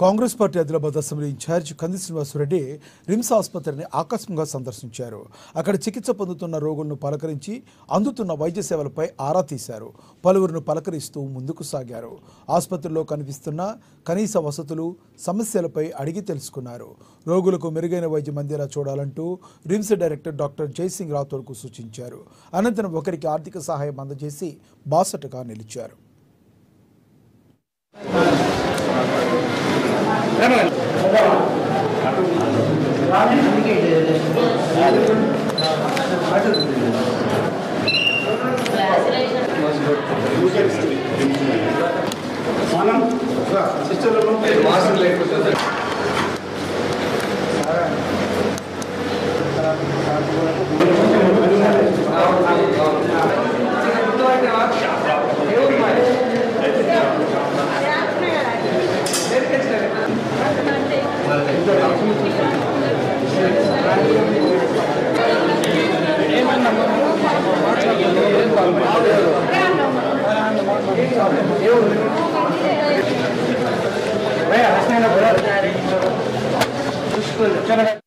Congress party Adilabad assembly incharge Kandi Srinivasa Reddy RIMS ఆసుపత్రిని ఆకస్మికంగా సందర్శించారు. అక్కడ చికిత్స పొందుతున్న రోగులను పలకరించి అందుతున్న వైద్య సేవలపై ఆరా తీశారు. పలువురును పలకరిస్తూ ముందుకు సాగారు. ఆసుపత్రిలో కనిపిస్తున్న కనీస వసతులు, సమస్యలపై అడిగి తెలుసుకున్నారు. రోగులకు మెరుగైన వైద్యం అందేలా చూడాలంటూ రిమ్స్ డైరెక్టర్ డాక్టర్ జైసింగ్ రాథోడ్కు సూచించారు. అనంతరం ఒకరికి ఆర్థిక సహాయం అందజేసి బాసటగా నిలిచారు. चलो